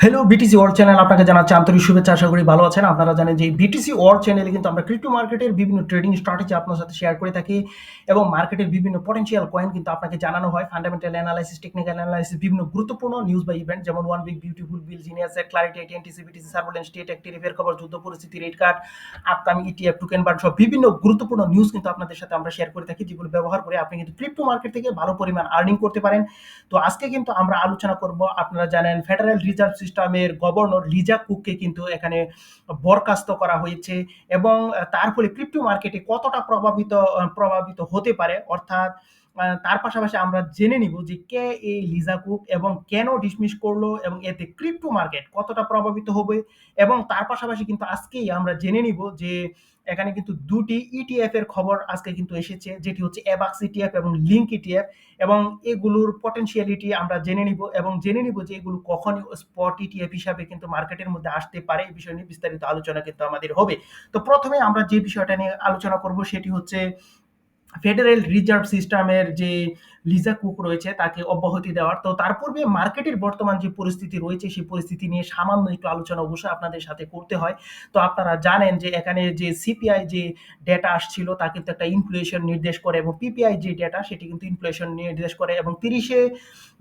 Hello BTC world channel আপনাকে জানাচ্ছি আন্তরিক শুভেচ্ছা। আশা করি ভালো আছেন। আপনারা জানেন যে এই বিটিসি ওয়ার্ল্ড চ্যানেলে কিন্তু আমরা ক্রিপ্টো মার্কেটের বিভিন্ন ট্রেডিং স্ট্র্যাটেজি আপনার সাথে শেয়ার করে থাকি এবং মার্কেটের বিভিন্ন পটেনশিয়াল কয়েন কিন্তু আপনাকে জানানো হয়। ফান্ডামেন্টাল অ্যানালাইসিস, টেকনিক্যাল অ্যানালাইসিস, বিভিন্ন গুরুত্বপূর্ণ নিউজ বা ইভেন্ট যেমন one big beautiful bill, genius, clarity, TNTC, BTC, surveillance, state, টেরিফের খবর, যুদ্ধ পরিস্থিতি, rate card, upcoming ETF, token burn সহ বিভিন্ন গুরুত্বপূর্ণ নিউজ কিন্তু আপনাদের সাথে আমরা শেয়ার করে থাকি, যেগুলো ব্যবহার করে আপনি কিন্তু ক্রিপ্টো মার্কেট থেকে ভালো পরিমাণ আর্নিং করতে পারেন। তো আজকে কিন্তু আমরা আলোচনা করব, আপনারা জানেন ফেডারেল রিজার্ভ সিস্টেমের গভর্নর লিজা কুককে কিন্তু এখানে বরখাস্ত করা হয়েছে এবং তার ফলে ক্রিপ্টো মার্কেটে কতটা প্রভাবিত হতে পারে, অর্থাৎ তার পাশাপাশি আমরা জেনে নিব যে কে এই লিজা কুক এবং কেন ডিসমিস করলো এবং এতে ক্রিপ্টো মার্কেট কতটা প্রভাবিত হবে। এবং তার পাশাপাশি কিন্তু আজকেই আমরা জেনে নিব যে এখানে কিন্তু দুটি ইটিএফ এর খবর আজকে কিন্তু এসেছে, যেটি হচ্ছে এবাক্স ইটিএফ এবং লিঙ্ক ইটিএফ, এবং এগুলোর পটেনশিয়ালিটি আমরা জেনে নিব এবং জেনে নিব যে এগুলো কখন স্পট ইটিএফ হিসাবে কিন্তু মার্কেটের মধ্যে আসতে পারে। এই বিষয় নিয়ে বিস্তারিত আলোচনা কিন্তু আমাদের হবে। তো প্রথমে আমরা যে বিষয়টা নিয়ে আলোচনা করব সেটি হচ্ছে ফেডারেল রিজার্ভ সিস্টেমের যে লিজা কুক রয়েছে তাকে অব্যাহতি দেওয়ার। তো তার পূর্বে মার্কেটের বর্তমান যে পরিস্থিতি রয়েছে সেই পরিস্থিতি নিয়ে সামান্য একটু আলোচনা অবশ্যই আপনাদের সাথে করতে হয়। তো আপনারা জানেন যে এখানে যে সিপিআই যে ডেটা আসছিল তা কিন্তু একটা ইনফ্লেশন নির্দেশ করে এবং পিপিআই যে ডেটা সেটি কিন্তু ইনফ্লেশন নির্দেশ করে, এবং 30শে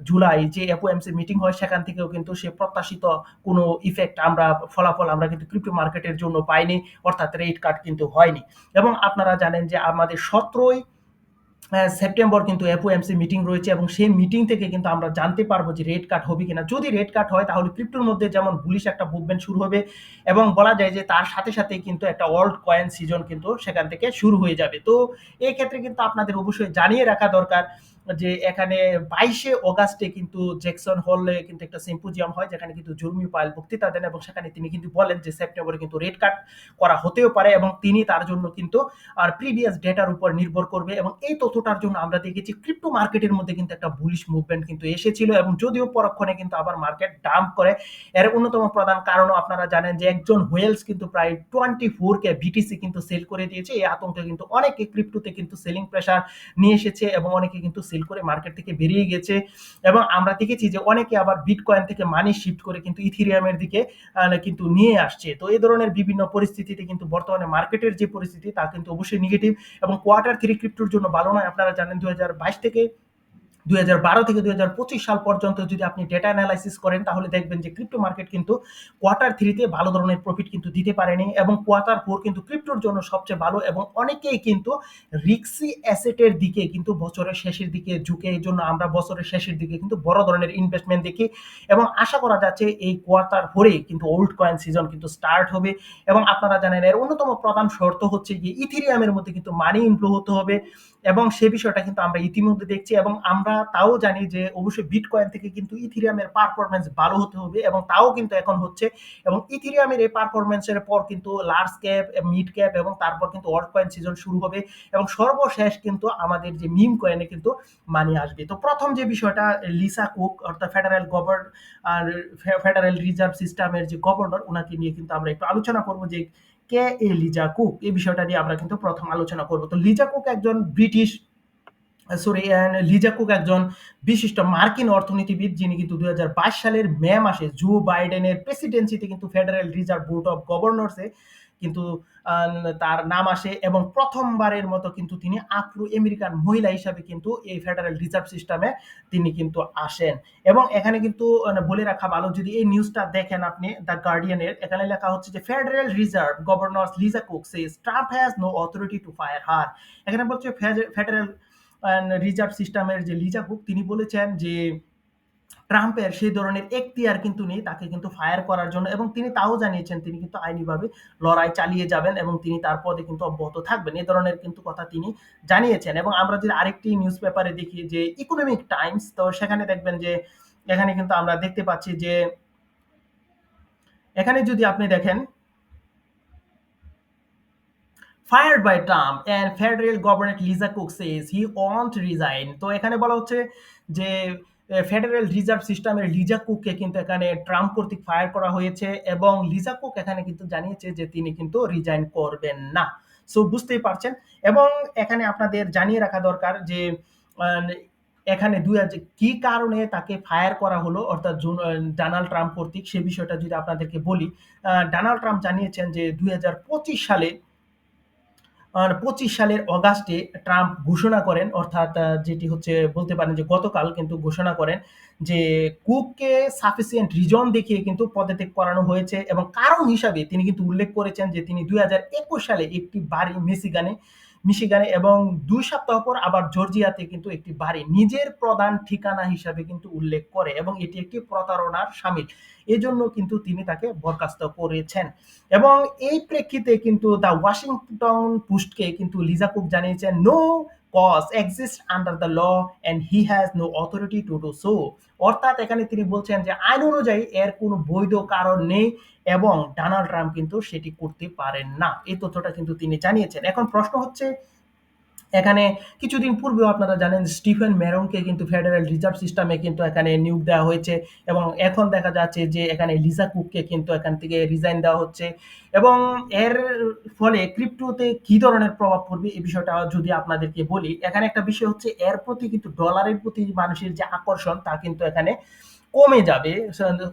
জুলাই যে এফওএমসি মিটিং হয় সেখান থেকেও কিন্তু সে প্রত্যাশিত কোনো ইফেক্ট আমরা ফলাফল আমরা কিন্তু ক্রিপ্টো মার্কেটের জন্য পাইনি, অর্থাৎ রেট কাট কিন্তু হয়নি। এবং আপনারা জানেন যে আমাদের 17ই সেপ্টেম্বর কিন্তু এফওএমসি মিটিং রয়েছে এবং সেই মিটিং থেকে কিন্তু আমরা জানতে পারবো যে রেট কাট হবে কিনা। যদি রেট কাট হয় তাহলে ক্রিপ্টোর মধ্যে যেমন বুলিশ একটা মুভমেন্ট শুরু হবে এবং বলা যায় যে তার সাথে সাথে কিন্তু একটা ওয়ার্ল্ড কয়েন সিজন কিন্তু সেখান থেকে শুরু হয়ে যাবে। তো এই ক্ষেত্রে কিন্তু আপনাদের অবশ্যই জানিয়ে রাখা দরকার যে এখানে 22শে অগাস্টে কিন্তু জ্যাকসন হলে কিন্তু একটা সিম্পোজিয়াম হয়, যেখানে কিন্তু জুরমি পায়েল বক্তৃতা দেন এবং সেখানে তিনি কিন্তু বলেন যে সেপ্টেম্বরে কিন্তু রেট কাট করা হতেও পারে এবং তিনি তার জন্য কিন্তু আর প্রিভিয়াস ডেটার উপর নির্ভর করবে। এবং এই তথ্যটার জন্য আমরা দেখেছি ক্রিপ্টো মার্কেটের মধ্যে কিন্তু একটা বুলিশ মুভমেন্ট কিন্তু এসেছিল এবং যদিও পরক্ষণে কিন্তু আবার মার্কেট ডাম্প করে। এর অন্যতম প্রধান কারণও আপনারা জানেন যে একজন হোয়েলস কিন্তু প্রায় 24 কে বিটিসি কিন্তু সেল করে দিয়েছে। এই আতঙ্কে কিন্তু অনেকে ক্রিপ্টোতে কিন্তু সেলিং প্রেসার নিয়ে এসেছে এবং অনেকে কিন্তু সেল করে মার্কেট থেকে বেরিয়ে গেছে। এবং আমরা দেখেছি যে অনেকে আবার বিটকয়েন থেকে মানি শিফট করে কিন্তু ইথিরিয়ামের দিকে কিন্তু নিয়ে আসছে। তো এই ধরনের বিভিন্ন পরিস্থিতিতে কিন্তু বর্তমানে মার্কেটের যে পরিস্থিতি তা কিন্তু অবশ্যই নেগেটিভ এবং কোয়ার্টার থ্রি ক্রিপ্টোর জন্য ভালো নয়। আপনারা জানেন 2022 থেকে 2012 থেকে 2025 সাল পর্যন্ত যদি আপনি ডেটা অ্যানালাইসিস করেন তাহলে দেখবেন যে ক্রিপ্টো মার্কেট কিন্তু কোয়ার্টার থ্রিতে ভালো ধরনের প্রফিট কিন্তু দিতে পারেনি এবং কোয়ার্টার ফোর কিন্তু ক্রিপ্টোর জন্য সবচেয়ে ভালো এবং অনেকেই কিন্তু রিক্সি অ্যাসেটের দিকে কিন্তু বছরের শেষের দিকে ঝুঁকে। এই জন্য আমরা বছরের শেষের দিকে কিন্তু বড় ধরনের ইনভেস্টমেন্ট দেখি এবং আশা করা যাচ্ছে এই কোয়ার্টার ফোরে কিন্তু ওল্ড কয়েন সিজন কিন্তু স্টার্ট হবে। এবং আপনারা জানেন এর অন্যতম প্রধান শর্ত হচ্ছে যে ইথিরিয়ামের মধ্যে কিন্তু মানি ইনফ্লো হতে হবে এবং সে বিষয়টা কিন্তু আমরা ইতিমধ্যে দেখছি এবং আমরা তাও জানি যে অবশ্যই বিটকয়েন থেকে কিন্তু ইথিরিয়ামের পারফরমেন্স ভালো হতে হবে এবং তাও কিন্তু এখন হচ্ছে। এবং ইথিরিয়ামের এই পারফরমেন্সের পর কিন্তু লার্জ ক্যাপ, মিড ক্যাপ এবং তারপর কিন্তু অল্ট কয়েন সিজন শুরু হবে এবং সর্বশেষ কিন্তু আমাদের যে মিম কয়েনে কিন্তু মানি আসবে। তো প্রথম যে বিষয়টা লিসা কুক অর্থাৎ ফেডারেল রিজার্ভ সিস্টেমের যে গভর্নর ওনাকে নিয়ে কিন্তু আমরা একটু আলোচনা করবো যে কে এই লিজা কুক, এই বিষয়টা নিয়ে আমরা কিন্তু প্রথম আলোচনা করব। তো লিজা কুক একজন ব্রিটিশ লিজা কুক একজন বিশিষ্ট মার্কিন অর্থনীতিবিদ, যিনি কিন্তু 2022 সালের মে মাসে জো বাইডেনের প্রেসিডেন্সিতে কিন্তু ফেডারেল রিজার্ভ বোর্ড অফ গভর্নরসে কিন্তু তার নাম আসে এবং প্রথমবারের মতো কিন্তু তিনি আফ্রো আমেরিকান মহিলা হিসাবে কিন্তু এই ফেডারেল রিজার্ভ সিস্টেমে তিনি কিন্তু আসেন। এবং এখানে কিন্তু বলে রাখা ভালো, যদি এই নিউজটা দেখেন আপনি দ্য গার্ডিয়ানের, এখানে লেখা হচ্ছে যে federal reserve governor Lisa Cook says Trump has no authority to fire her. এখানে বলছে ফেডারেল রিজার্ভ সিস্টেমের যে লিজা কুক তিনি বলেছেন যে ট্রাম্পের সেই ধরনের এখতিয়ার কিন্তু নেই তাকে কিন্তু ফায়ার করার জন্য, এবং তিনি তাও জানিয়েছেন তিনি কিন্তু আইনিভাবে লড়াই চালিয়ে যাবেন এবং তিনি তার পদে কিন্তু অব্যাহত থাকবেন। এই ধরনের কিন্তু কথা তিনি জানিয়েছেন। এবং আমরা যদি আরেকটি নিউজ পেপারে দেখি যে ইকোনমিক টাইমস, তো সেখানে দেখবেন যে এখানে কিন্তু আমরা দেখতে পাচ্ছি যে এখানে যদি আপনি দেখেন fired by Trump and federal governor Lisa Cook says he won't resign। তো এখানে বলা হচ্ছে যে ফেডারেল রিজার্ভ সিস্টেমের লিজা কুককে কিন্তু এখানে ট্রাম্প কর্তৃক ফায়ার করা হয়েছে এবং লিজা কুক এখানে কিন্তু জানিয়েছে যে তিনি কিন্তু রিজাইন করবেন না। সো বুঝতেই পারছেন। এবং এখানে আপনাদের জানিয়ে রাখা দরকার যে এখানে কি কারণে তাকে ফায়ার করা হলো অর্থাৎ ডোনাল্ড ট্রাম্প কর্তৃক সে বিষয়টা যদি আপনাদেরকে বলি, ডোনাল্ড ট্রাম্প জানিয়েছেন যে 2025 সালে 25 সালের অগাস্টে ট্রাম্প ঘোষণা করেন, অর্থাৎ যেটি হচ্ছে বলতে পারেন যে গতকাল কিন্তু ঘোষণা করেন যে কুককে সাফিসিয়েন্ট রিজন দেখিয়ে কিন্তু পদত্যাগ করানো হয়েছে এবং কারণ হিসাবে তিনি কিন্তু উল্লেখ করেছেন যে তিনি 2021 সালে একটি বাড়ি মিশিগানে এবং 2 সপ্তাহ পর আবার জর্জিয়াতে কিন্তু একটি বাড়ি নিজের প্রধান ঠিকানা হিসাবে কিন্তু উল্লেখ করে এবং এটি একটি প্রতারণার শামিল। এজন্য কিন্তু তিনি তাকে বরখাস্ত করেছেন। এবং এই প্রেক্ষিতে কিন্তু দ্য ওয়াশিংটন পোস্টকে কিন্তু লিজা কুক জানিয়েছেন, no cause exist under the law and he has no authority to do so. অর্থাৎ এখানে তিনি বলছেন যে আইন অনুযায়ী এর কোনো বৈধ কারণ নেই এবং ডোনাল্ড ট্রাম্প কিন্তু সেটি করতে পারেন না। এই তথ্যটা কিন্তু তিনি জানিয়েছেন। এখন প্রশ্ন হচ্ছে, এখানে কিছুদিন পূর্বেও আপনারা জানেন স্টিফেন মেরনকে কিন্তু ফেডারেল রিজার্ভ সিস্টেমে কিন্তু এখানে নিয়োগ দেওয়া হয়েছে এবং এখন দেখা যাচ্ছে যে এখানে লিজা কুককে কিন্তু এখান থেকে রিজাইন দেওয়া হচ্ছে এবং এর ফলে ক্রিপ্টোতে কি ধরনের প্রভাব পড়বে এই বিষয়টা যদি আপনাদেরকে বলি, এখানে একটা বিষয় হচ্ছে এর প্রতি কিন্তু ডলারের প্রতি মানুষের যে আকর্ষণ তা কিন্তু এখানে কমে যাবে।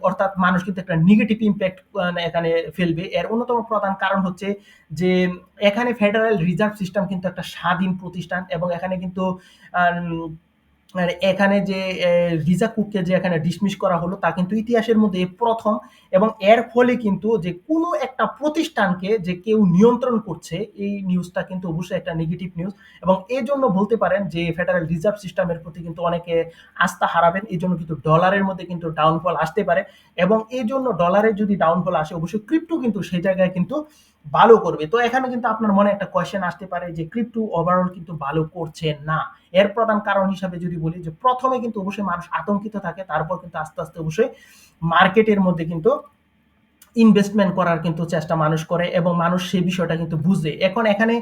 অর্থাৎ মানুষ কিন্তু একটা নেগেটিভ ইম্প্যাক্ট এখানে ফেলবে। এর অন্যতম প্রধান কারণ হচ্ছে যে এখানে ফেডারেল রিজার্ভ সিস্টেম কিন্তু একটা স্বাধীন প্রতিষ্ঠান এবং এখানে কিন্তু আর এখানে যে লিজা কুককে যে এখানে ডিসমিস করা হলো তা কিন্তু ইতিহাসের মধ্যে প্রথম এবং এর ফলে কিন্তু যে কোনো একটা প্রতিষ্ঠানকে যে কেউ নিয়ন্ত্রণ করছে এই নিউজটা কিন্তু অবশ্যই একটা নেগেটিভ নিউজ এবং এই জন্য বলতে পারেন যে ফেডারেল রিজার্ভ সিস্টেমের প্রতি কিন্তু অনেকে আস্থা হারাবেন। এই জন্য কিন্তু ডলারের মধ্যে কিন্তু ডাউনফল আসতে পারে এবং এই জন্য ডলারের যদি ডাউনফল আসে অবশ্যই ক্রিপ্টো কিন্তু সেই জায়গায় কিন্তু ভালো করবে। তো এখানে কিন্তু আপনার মনে একটা কোয়েশ্চেন আসতে পারে যে ক্রিপ্টো ওভারঅল কিন্তু ভালো করছে না। এর প্রধান কারণ হিসাবে যদি বলি যে প্রথমে কিন্তু অবশ্যই মানুষ আতঙ্কিত থাকে, তারপর কিন্তু আস্তে আস্তে অবশ্যই মার্কেটের মধ্যে কিন্তু ইনভেস্টমেন্ট করার কিন্তু চেষ্টা মানুষ করে এবং মানুষ সেই বিষয়টা কিন্তু বুঝে। এখন এখানে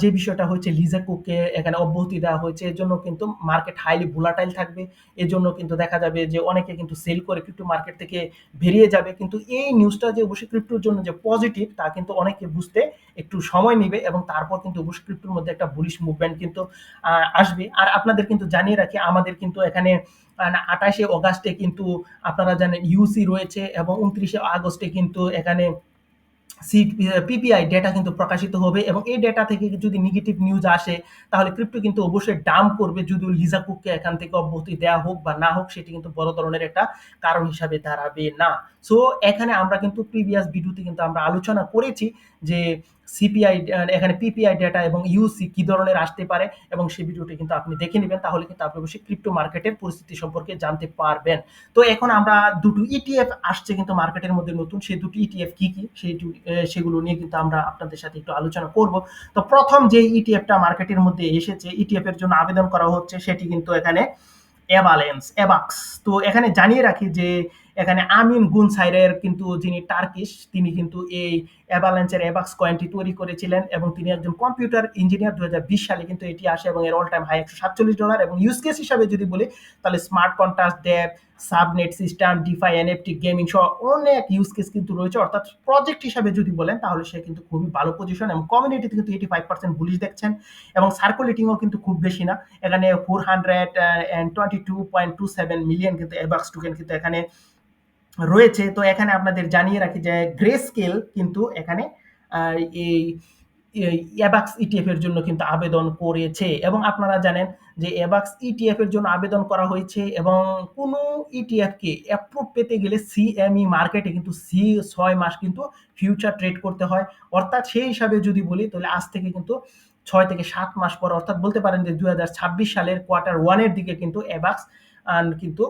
যে বিষয়টা হচ্ছে লিজা কুককে এখানে অব্যাহতি দেওয়া হয়েছে এর জন্য কিন্তু মার্কেট হাইলি ভোলাটাইল থাকবে। এজন্য কিন্তু দেখা যাবে যে অনেকে কিন্তু সেল করে ক্রিপ্টো মার্কেট থেকে বেরিয়ে যাবে। কিন্তু এই নিউজটা যে অবশ্যই ক্রিপ্টোর জন্য যে পজিটিভ তা কিন্তু অনেকে বুঝতে একটু সময় নিবে এবং তারপর কিন্তু অবশ্যই ক্রিপ্টোর মধ্যে একটা বুলিশ মুভমেন্ট কিন্তু আসবে। আর আপনাদের কিন্তু জানিয়ে রাখি আমাদের কিন্তু এখানে 28 অগাস্টে কিন্তু আপনারা জানেন ইউসি রয়েছে এবং 29 আগস্টে কিন্তু এখানে পিপিআই ডেটা কিন্তু প্রকাশিত হবে এবং এই ডেটা থেকে যদি নেগেটিভ নিউজ আসে তাহলে ক্রিপ্টো কিন্তু অবশ্যই ডাম্প করবে, যদিও লিজা কুককে এখান থেকে অব্যাহতি দেওয়া হোক বা না হোক সেটি কিন্তু বড় ধরনের একটা কারণ হিসাবে দাঁড়াবে না। সো এখানে আমরা কিন্তু প্রিভিয়াস ভিডিওতে কিন্তু আমরা আলোচনা করেছি যে সিপিআই এখানে পিপিআই ডেটা এবং ইউসি কি ধরনের আসতে পারে এবং সেই ভিডিওটি কিন্তু আপনি দেখে নেবেন, তাহলে কিন্তু আপনি অবশ্যই ক্রিপ্টো মার্কেটের পরিস্থিতি সম্পর্কে জানতে পারবেন। তো এখন আমরা দুটো ইটিএফ আসছে কিন্তু মার্কেটের মধ্যে নতুন, সেই দুটো ইটিএফ কি কি সেগুলো নিয়ে কিন্তু আমরা আপনাদের সাথে একটু আলোচনা করব। তো প্রথম যে ইটিএফটা মার্কেটের মধ্যে এসেছে ইটিএফ এর জন্য আবেদন করা হচ্ছে সেটি কিন্তু এখানে এবাক্স। তো এখানে জানিয়ে রাখি যে এখানে আমিন গুনসাইরের কিন্তু যিনি টার্কিশ তিনি কিন্তু এই অ্যাভালান্সের এবাক্স কয়েনটি তৈরি করেছিলেন এবং তিনি একজন কম্পিউটার ইঞ্জিনিয়ার। 2020 সালে কিন্তু এটি আসে এবং এর অল টাইম হাই $147 এবং ইউজ কেস হিসাবে যদি বলি তাহলে smart contract dapp subnet system DeFi NFT gaming সহ অনেক ইউজ কেস কিন্তু রয়েছে। অর্থাৎ প্রজেক্ট হিসাবে যদি বলেন তাহলে সে কিন্তু খুবই ভালো পজিশন এবং কমিউনিটিতে কিন্তু 85% বুলিশ দেখছেন এবং সার্কুলেটিংও কিন্তু খুব বেশি না। এখানে 422.27 মিলিয়ন কিন্তু এবাক্স টোকেন কিন্তু এখানে রয়েছে। তো এখানে আপনাদের জানিয়ে রাখি যে গ্রে স্কেল কিন্তু এখানে এই এবাক্স ইটিএফ এর জন্য কিন্তু আবেদন করেছে এবং আপনারা জানেন যে এবাক্স ইটিএফ এর জন্য আবেদন করা হয়েছে এবং কোনো ইটিএফ কে অ্যাপ্রুভ পেতে গেলে সিএমই মার্কেটে কিন্তু 6 মাস কিন্তু ফিউচার ট্রেড করতে হয়। অর্থাৎ সেই হিসাবে যদি বলি তাহলে আজ থেকে কিন্তু 6 থেকে 7 মাস পর অর্থাৎ বলতে পারেন যে 2026 সালের Q1 এর দিকে কিন্তু এবাক্স কিন্তু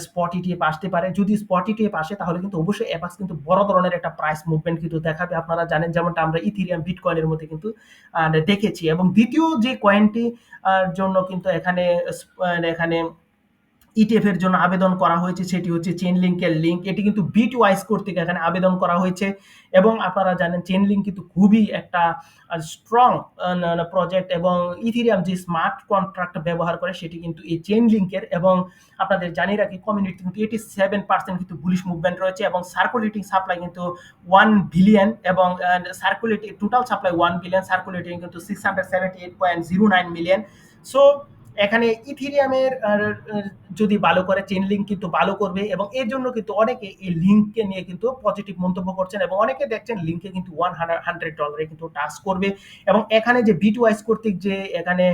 স্পট ইটিএফ আসতে পারে। যদি স্পট ইটিএফ আসে তাহলে কিন্তু অবশ্যই এবাক্স কিন্তু বড় ধরনের একটা প্রাইস মুভমেন্ট কিন্তু দেখাবে। আপনারা জানেন যেমনটা আমরা ইথেরিয়াম বিটকয়েনের মধ্যে কিন্তু দেখেছি এবং দ্বিতীয় যে কয়েনটি জন্য কিন্তু এখানে ইটিএফ এর জন্য আবেদন করা হয়েছে সেটি হচ্ছে চেইনলিংকের লিঙ্ক। এটি কিন্তু বিটওয়াইজ কর্তৃক এখানে আবেদন করা হয়েছে এবং আপনারা জানেন চেইনলিংক কিন্তু খুবই একটা স্ট্রং প্রজেক্ট এবং ইথেরিয়াম যে স্মার্ট কন্ট্রাক্ট ব্যবহার করে সেটি কিন্তু এই চেইনলিংকের এবং আপনাদের জানিয়ে রাখি কমিউনিটি কিন্তু 87% কিন্তু বুলিশ মুভমেন্ট রয়েছে এবং সার্কুলেটিং সাপ্লাই কিন্তু 1 বিলিয়ন এবং circulating total supply 1 billion, circulating কিন্তু 678.09 মিলিয়ন। সো এখানে ইথিরিয়ামের যদি ভালো করে চেইন লিঙ্ক কিন্তু ভালো করবে, এবং এর জন্য কিন্তু অনেকে এই লিঙ্ককে নিয়ে কিন্তু পজিটিভ মন্তব্য করছেন, এবং অনেকে দেখছেন লিঙ্কে কিন্তু $100 কিন্তু টাচ করবে। এবং এখানে যে বিটওয়াইজ কর্তৃক যে এখানে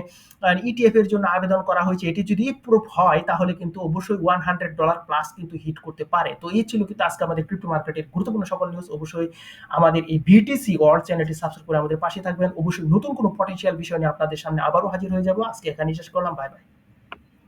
ইটিএফ এর জন্য আবেদন করা হয়েছে, এটি যদি প্রুফ হয় তাহলে কিন্তু অবশ্যই $100 প্লাস কিন্তু হিট করতে পারে। তো এই ছিল কিন্তু আজকে আমাদের ক্রিপ্টো মার্কেটের গুরুত্বপূর্ণ সকল নিউজ। অবশ্যই আমাদের এই বিটিসি ওয়ার্ল্ড চ্যানেলটি সাবস্ক্রাইব করে আমাদের পাশে থাকবেন। অবশ্যই নতুন কোনো পটেনশিয়াল বিষয় নিয়ে আপনাদের সামনে আবারও হাজির হয়ে যাব। আজকে এখানেই শেষ করলাম। Bye bye.